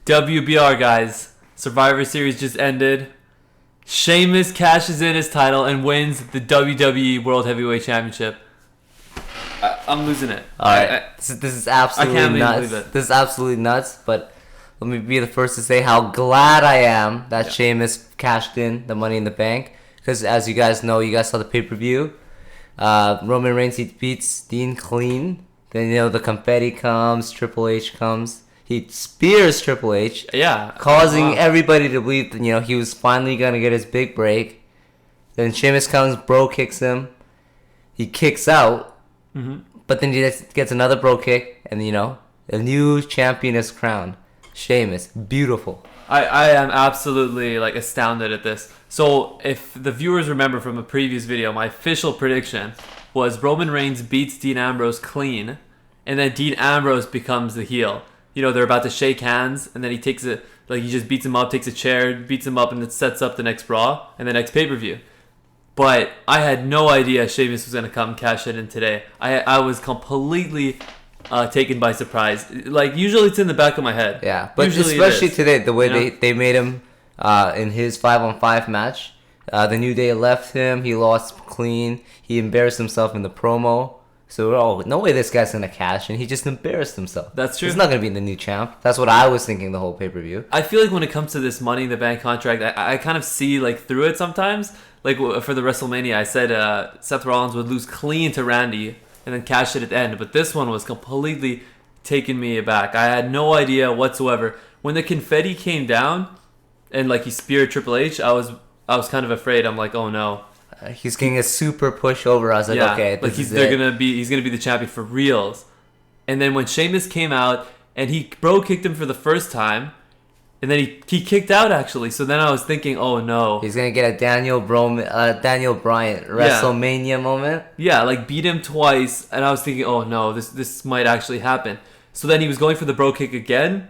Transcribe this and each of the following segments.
WBR, guys. Survivor Series just ended. Sheamus cashes in his title and wins the WWE World Heavyweight Championship. I'm losing it. All right. This is absolutely I can't nuts. believe it. This is absolutely nuts, but let me be the first to say how glad I am that Sheamus cashed in the Money in the Bank. Because as you guys know, you guys saw the pay-per-view. Roman Reigns, he beats Dean clean. Then, the confetti comes, Triple H comes. He spears Triple H. Yeah. Causing everybody to believe that, he was finally going to get his big break. Then Sheamus comes, bro kicks him. He kicks out. Mm-hmm. But then he gets another bro kick. And, a new champion is crowned. Sheamus. Beautiful. I am absolutely astounded at this. So if the viewers remember from a previous video, my official prediction was Roman Reigns beats Dean Ambrose clean, and then Dean Ambrose becomes the heel. They're about to shake hands, and then he takes he just beats him up, takes a chair, beats him up, and it sets up the next Raw and the next pay-per-view. But I had no idea Sheamus was going to come cash it in today. I was completely taken by surprise. Usually it's in the back of my head. Yeah, but usually especially today, the way they made him in his 5-on-5 match. The New Day left him. He lost clean. He embarrassed himself in the promo. So, no way this guy's going to cash in. He just embarrassed himself. That's true. He's not going to be the new champ. That's what I was thinking the whole pay-per-view. I feel like when it comes to this Money in the Bank contract, I kind of see through it sometimes. For the WrestleMania, I said Seth Rollins would lose clean to Randy and then cash it at the end. But this one was completely taking me aback. I had no idea whatsoever. When the confetti came down and he speared Triple H, I was kind of afraid. I'm like, oh no. He's getting a super push over. I was like, okay, he's gonna be the champion for reals. And then when Sheamus came out and he bro kicked him for the first time, and then he kicked out actually. So then I was thinking, oh no, he's gonna get a Daniel Bryant WrestleMania moment. Yeah, beat him twice, and I was thinking, oh no, this might actually happen. So then he was going for the bro kick again,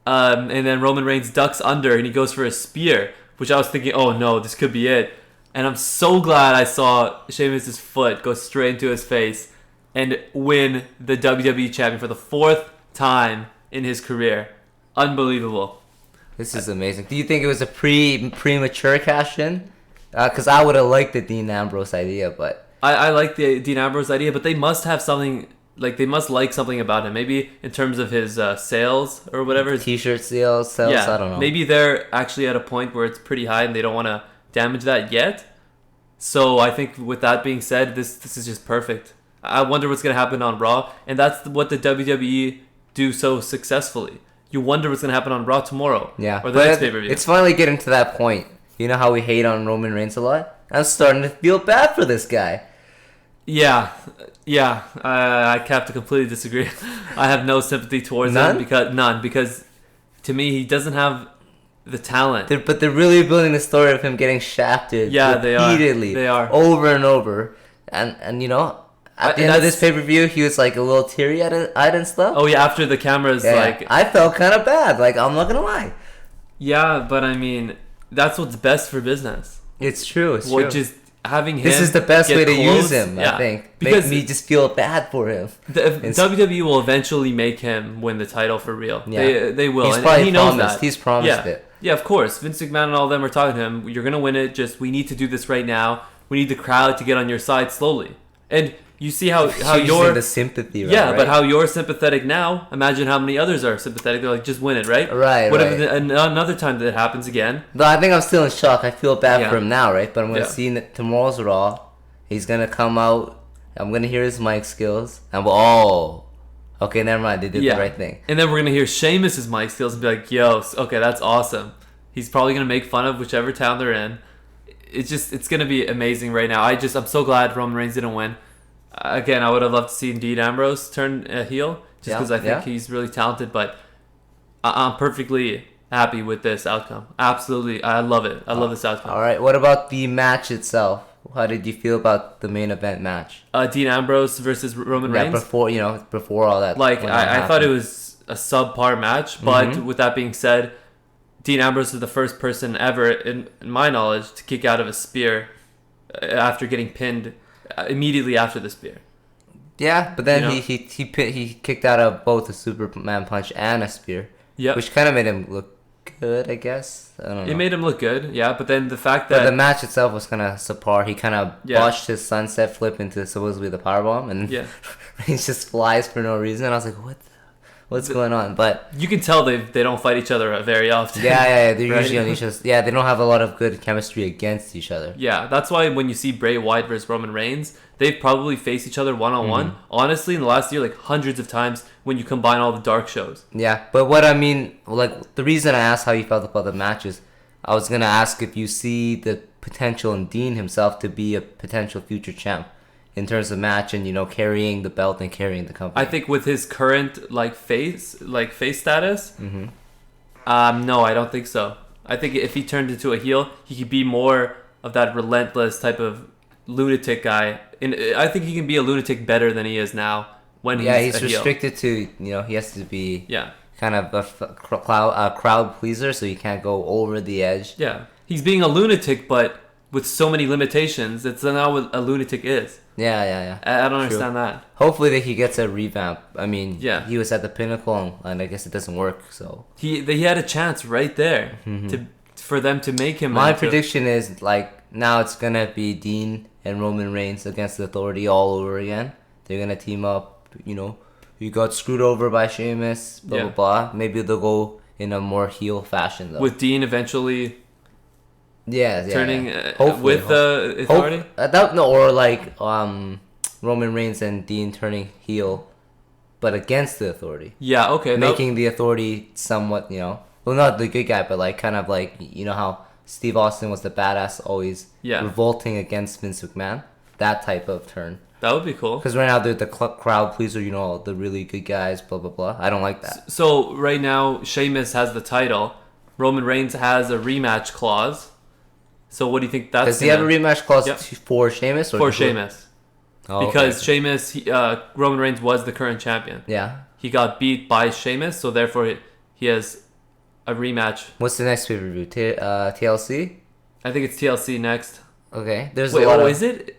and then Roman Reigns ducks under and he goes for a spear, which I was thinking, oh no, this could be it. And I'm so glad I saw Sheamus' foot go straight into his face and win the WWE champion for the 4th time in his career. Unbelievable. This is amazing. Do you think it was a premature cash-in? Because I would have liked the Dean Ambrose idea, but... I like the Dean Ambrose idea, but they must have something... they must like something about him. Maybe in terms of his sales or whatever. T-shirt sales, I don't know. Maybe they're actually at a point where it's pretty high and they don't want to damage that yet. So I think with that being said, this is just perfect. I wonder what's going to happen on Raw. And that's what the WWE do so successfully. You wonder what's going to happen on Raw tomorrow. Yeah. Or the next pay-per-view. It's finally getting to that point. You know how we hate on Roman Reigns a lot? I'm starting to feel bad for this guy. Yeah. I have to completely disagree. I have no sympathy towards him because to me he doesn't have the talent. But they're really building the story of him getting shafted repeatedly. They are over and over. And at the end of this pay-per-view, he was a little teary-eyed and stuff. Oh yeah, after the cameras I felt kind of bad. I'm not gonna lie. Yeah, but I mean, that's what's best for business. It's true. Which is having him. This is the best way to use him. Yeah. I think Because make me just feel bad for him. WWE will eventually make him win the title for real. Yeah. They will. He knows that. He's promised it. Yeah, of course. Vince McMahon and all of them are talking to him. You're gonna win it. Just we need to do this right now. We need the crowd to get on your side slowly. And you see how you're the sympathy. Right? But how you're sympathetic now. Imagine how many others are sympathetic. They're like, just win it, right? Right. What if another time that happens again? But I think I'm still in shock. I feel bad for him now, right? But I'm gonna see tomorrow's Raw. He's gonna come out. I'm gonna hear his mic skills. And okay, never mind. They did the right thing. And then we're gonna hear Sheamus' mic skills and be like, yo, okay, that's awesome. He's probably gonna make fun of whichever town they're in. It's gonna be amazing right now. I'm so glad Roman Reigns didn't win. Again, I would have loved to see Dean Ambrose turn heel, just because I think he's really talented. But I'm perfectly happy with this outcome. Absolutely, I love it. I love this outcome. All right, what about the match itself? How did you feel about the main event match? Dean Ambrose versus Roman Reigns. Before all that. I thought it was a subpar match, but with that being said, Dean Ambrose is the first person ever, in my knowledge, to kick out of a spear after getting pinned immediately after the spear. Yeah, but then he kicked out of both a Superman punch and a spear. Yep. Which kind of made him look good, I guess. I don't know. It made him look good, yeah. But then the fact But that the match itself was kind of subpar. He kind of botched his sunset flip into supposedly the powerbomb, and Reigns just flies for no reason. And I was like, what's going on? But you can tell they don't fight each other very often. Yeah. They're right? usually on each other. Yeah, they don't have a lot of good chemistry against each other. Yeah, that's why when you see Bray Wyatt versus Roman Reigns, they've probably faced each other one-on-one. Honestly, in the last year, like hundreds of times when you combine all the dark shows. Yeah, but what I mean, like, the reason I asked how you felt about the matches, I was going to ask if you see the potential in Dean himself to be a potential future champ in terms of match and, carrying the belt and carrying the company. I think with his current face status, no, I don't think so. I think if he turned into a heel, he could be more of that relentless type of lunatic guy. And I think he can be a lunatic better than he is now when he's restricted to, he has to be Yeah. kind of a crowd pleaser, so you can't go over the edge. Yeah. He's being a lunatic, but with so many limitations, it's not what a lunatic is. Yeah. I don't understand that. Hopefully that he gets a revamp. I mean, Yeah. he was at the pinnacle, and I guess it doesn't work, so... He had a chance right there for them to make him... My prediction is, like, now it's going to be Dean and Roman Reigns against the Authority all over again. They're going to team up, You got screwed over by Sheamus, blah, blah. Maybe they'll go in a more heel fashion, though. With Dean eventually... turning with the Authority? Or like Roman Reigns and Dean turning heel, but against the Authority. Yeah, okay. Making the Authority somewhat, well, not the good guy, but like kind of like, how Steve Austin was the badass, always revolting against Vince McMahon. That type of turn. That would be cool. Because right now they're the crowd pleaser, the really good guys, blah, blah, blah. I don't like that. So right now, Sheamus has the title. Roman Reigns has a rematch clause. So what do you think that's Does he have a rematch clause for Sheamus? For Sheamus. Oh, because Sheamus, Roman Reigns was the current champion. Yeah. He got beat by Sheamus, so therefore he has a rematch. What's the next pay-per-view? TLC? I think it's TLC next. Okay. There's Wait, a lot of... is it?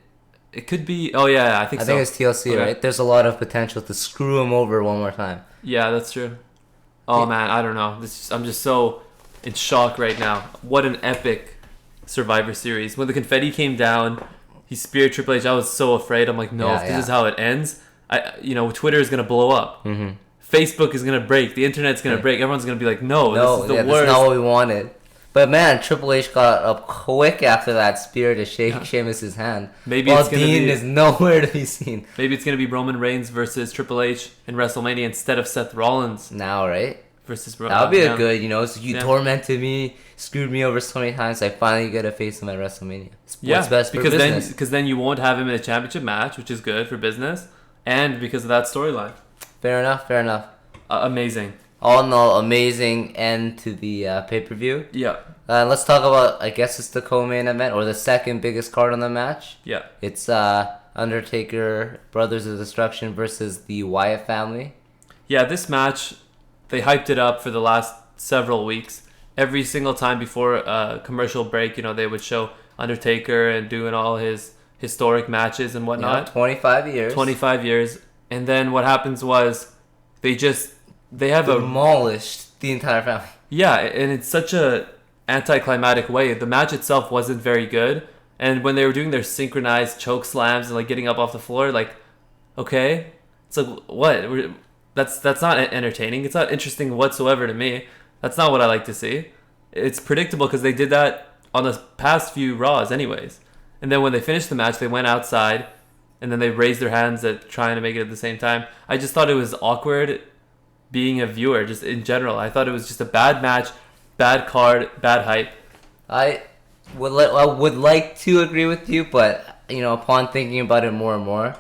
It could be... Oh, yeah, I think so. I think it's TLC, right? There's a lot of potential to screw him over one more time. Yeah, that's true. Oh, man, I don't know. I'm just so in shock right now. What an epic Survivor Series. When the confetti came down, he speared Triple H. I was so afraid. I'm like, no, if this is how it ends, Twitter is going to blow up. Mm-hmm. Facebook is going to break. The internet's going to break. Everyone's going to be like, no, this is the worst. That's not what we wanted. But man, Triple H got up quick after that spear to shake Sheamus' hand. Maybe while it's gonna Dean is nowhere to be seen. Maybe it's going to be Roman Reigns versus Triple H in WrestleMania instead of Seth Rollins. Now, right? Versus that would be a good, so you tormented me, screwed me over so many times. I finally get to face him at WrestleMania. What's best for business? Because then you won't have him in a championship match, which is good for business, and because of that storyline. Fair enough. Amazing. All in all, amazing end to the pay-per-view. Yeah. Let's talk about, I guess it's the co-main event, or the second biggest card on the match. Yeah. It's Undertaker, Brothers of Destruction versus the Wyatt family. Yeah, this match, they hyped it up for the last several weeks. Every single time before a commercial break, they would show Undertaker and doing all his historic matches and whatnot. 25 years. 25 years. And then what happens was they have demolished the entire family. Yeah, and it's such a anticlimactic way. The match itself wasn't very good, and when they were doing their synchronized choke slams and like getting up off the floor, like, okay, it's like, what? That's not entertaining. It's not interesting whatsoever to me. That's not what I like to see. It's predictable because they did that on the past few Raws anyways. And then when they finished the match, they went outside, and then they raised their hands at trying to make it at the same time. I just thought it was awkward being a viewer, just in general. I thought it was just a bad match, bad card, bad hype. I would like to agree with you, but upon thinking about it more and more,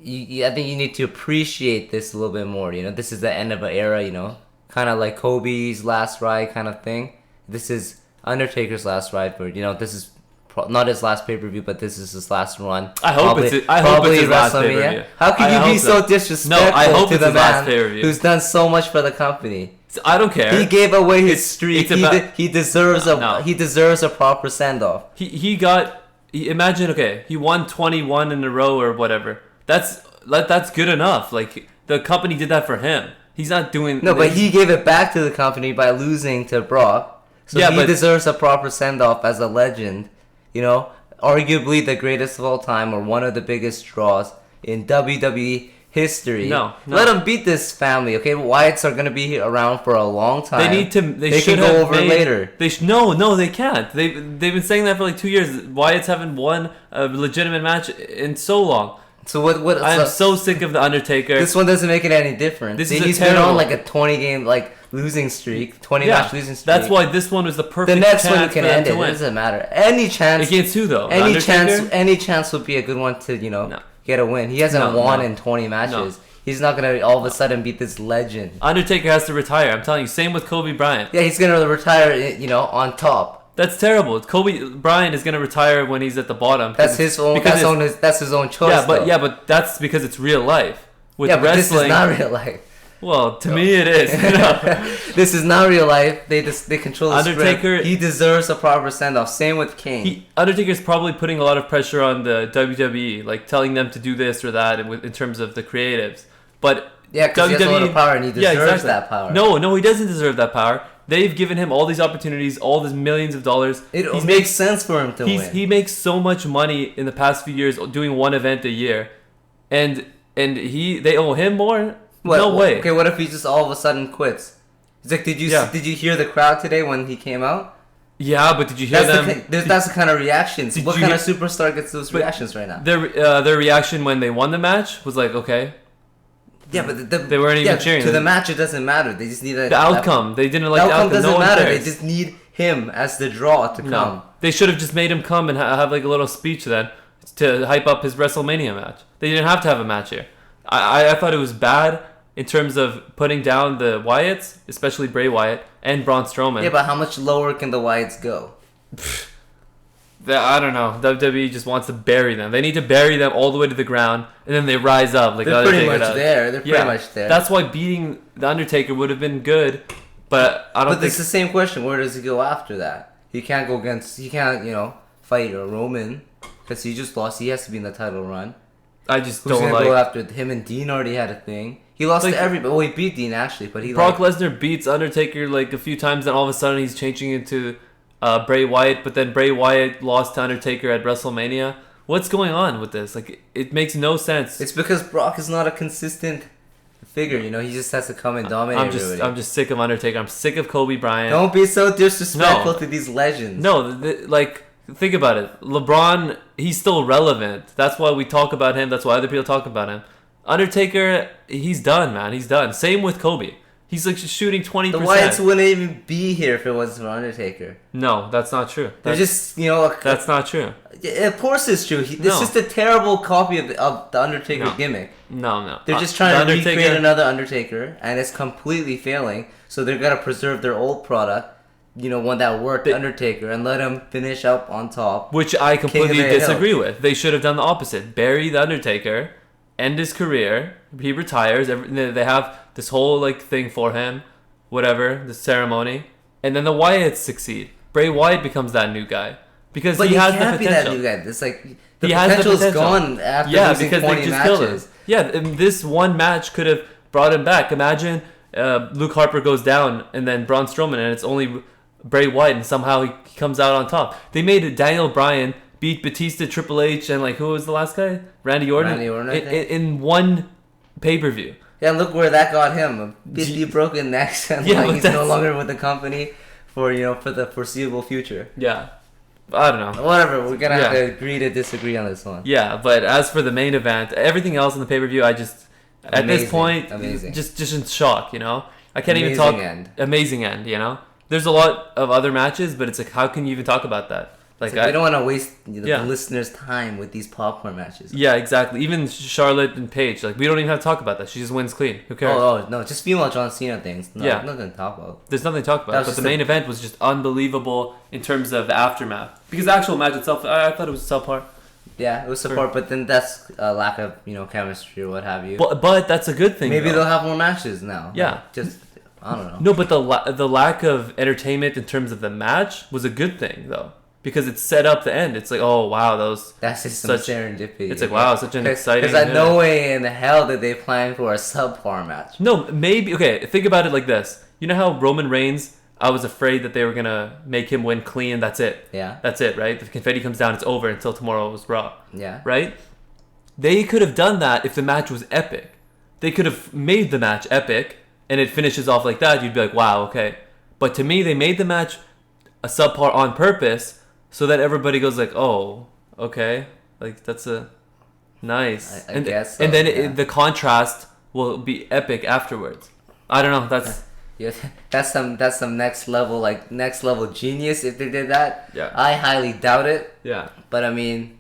I think you need to appreciate this a little bit more. This is the end of an era. Kind of like Kobe's last ride kind of thing. This is Undertaker's last ride, but this is not his last pay-per-view, but this is his last run. I hope it's his last pay-per-view. How can you be so disrespectful to the man who's done so much for the company? I don't care. He gave away his streak. He deserves a proper send-off. Imagine, okay, he won 21 in a row or whatever. That's good enough. Like, the company did that for him. He's not doing... No, but he gave it back to the company by losing to Brock. So Yeah, he deserves a proper send-off as a legend. You know, arguably the greatest of all time or one of the biggest draws in WWE history. No. Let him beat this family, okay? Wyatts are going to be around for a long time. They need to... They should can go over later. No, they can't. They've been saying that for like 2 years. Wyatts haven't won a legitimate match in so long. So what? I'm so sick of the Undertaker. This one doesn't make it any different. He's been on like a 20-game losing streak, 20-match losing streak. That's why this one was the perfect. The next chance one can end it. It doesn't matter. Any chance against who though? Any chance would be a good one to get a win. He hasn't won in 20 matches. He's not gonna all of a sudden beat this legend. Undertaker has to retire. I'm telling you. Same with Kobe Bryant. Yeah, he's gonna retire. On top. That's terrible. Kobe Bryant is gonna retire when he's at the bottom. That's his own. That's his own choice. But that's because it's real life. With but wrestling, this is not real life. Well, to me it is. This is not real life. They control the Undertaker. Script. He deserves a proper send off. Same with Kane. Undertaker's probably putting a lot of pressure on the WWE, like telling them to do this or that, in terms of the creatives. But yeah, because he has a lot of power and he deserves that power. No, he doesn't deserve that power. They've given him all these opportunities, all these millions of dollars. It makes sense for him to win. He makes so much money in the past few years doing one event a year, and they owe him more. No way. Okay, what if he just all of a sudden quits? It's like, did you hear the crowd today when he came out? Yeah, but did you hear them? That's the kind of reactions. What kind of superstar gets those reactions right now? Their reaction when they won the match was like, okay. Yeah, but they weren't even cheering. To the match, it doesn't matter. They just need the outcome. They didn't like the outcome. Doesn't no matter. They just need him as the draw to come. No. They should have just made him come and have like a little speech then to hype up his WrestleMania match. They didn't have to have a match here. I thought it was bad in terms of putting down the Wyatts, especially Bray Wyatt and Braun Strowman. Yeah, but how much lower can the Wyatts go? I don't know. WWE just wants to bury them. They need to bury them all the way to the ground, and then they rise up. Like they're pretty much there. They're pretty much there. That's why beating the Undertaker would have been good, but I don't think... But it's the same question. Where does he go after that? He can't go against... He can't, fight a Roman, because he just lost. He has to be in the title run. I just Who's don't gonna go after him? And Dean already had a thing. He lost to everybody. Well, he beat Dean, actually, but he... Brock Lesnar beats Undertaker, a few times, and all of a sudden he's changing into... Bray Wyatt, but then Bray Wyatt lost to Undertaker at WrestleMania. What's going on with this? It makes no sense. It's because Brock is not a consistent figure, He just has to come and dominate everybody. I'm just sick of Undertaker. I'm sick of Kobe Bryant. Don't be so disrespectful to these legends. No, think about it. LeBron, he's still relevant. That's why we talk about him. That's why other people talk about him. Undertaker, he's done, man. He's done. Same with Kobe. He's shooting 20%. The Wyatts wouldn't even be here if it wasn't for Undertaker. No, that's not true. They're just, That's not true. Of course it's true. This is just a terrible copy of the Undertaker gimmick. No. They're just trying to recreate another Undertaker, and it's completely failing. So they're going to preserve their old product, one that worked, Undertaker, and let him finish up on top. Which I completely disagree with. They should have done the opposite. Bury the Undertaker, end his career, he retires, they have this whole thing for him, whatever, the ceremony, and then the Wyatts succeed. Bray Wyatt becomes that new guy because he has the potential. Be that new guy. It's the potential's gone after losing because 20 they just matches. killed him. Yeah, and this one match could have brought him back. Imagine Luke Harper goes down and then Braun Strowman, and it's only Bray Wyatt, and somehow he comes out on top. They made Daniel Bryan beat Batista, Triple H, and who was the last guy? Randy Orton. In one pay-per-view. Yeah, look where that got him. 50 broken necks, and he's no longer with the company for the foreseeable future. Yeah. I don't know. Whatever, we're going to have to agree to disagree on this one. Yeah, but as for the main event, everything else in the pay-per-view, I just... At this point, just in shock, I can't even talk... Amazing end, There's a lot of other matches, but it's how can you even talk about that? We don't want to waste the listeners' time with these popcorn matches. Yeah, exactly. Even Charlotte and Paige, we don't even have to talk about that. She just wins clean. Who cares? Oh no, just female John Cena things. Nothing to talk about. There's nothing to talk about. But the main event was just unbelievable in terms of the aftermath. Because the actual match itself, I thought it was subpar. Yeah, it was subpar, but then that's a lack of chemistry or what have you. But that's a good thing. Maybe they'll have more matches now. Yeah, I don't know. No, but the lack of entertainment in terms of the match was a good thing though. because it set up the end. It's like, oh wow, that's just some serendipity. It's like, wow, such an exciting. Because no way in hell did they plan for a subpar match. No, maybe. Okay, think about it like this. You know how Roman Reigns, I was afraid that they were gonna make him win clean. That's it. Yeah. That's it, right? The confetti comes down. It's over until tomorrow was Raw. Yeah. Right. They could have done that if the match was epic. They could have made the match epic, and it finishes off like that. You'd be like, wow, okay. But to me, they made the match a subpar on purpose, so that everybody goes like, oh, okay, like that's a nice. I guess so, and then the contrast will be epic afterwards. I don't know. That's yeah, that's some next level genius if they did that. Yeah. I highly doubt it. yeah. But I mean,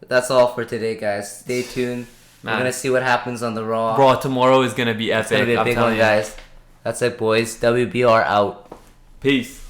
that's all for today, guys. Stay tuned. Man. We're gonna see what happens on the Raw. Raw tomorrow is gonna be epic. It's gonna be a big one, guys. That's it, boys. WBR out. Peace.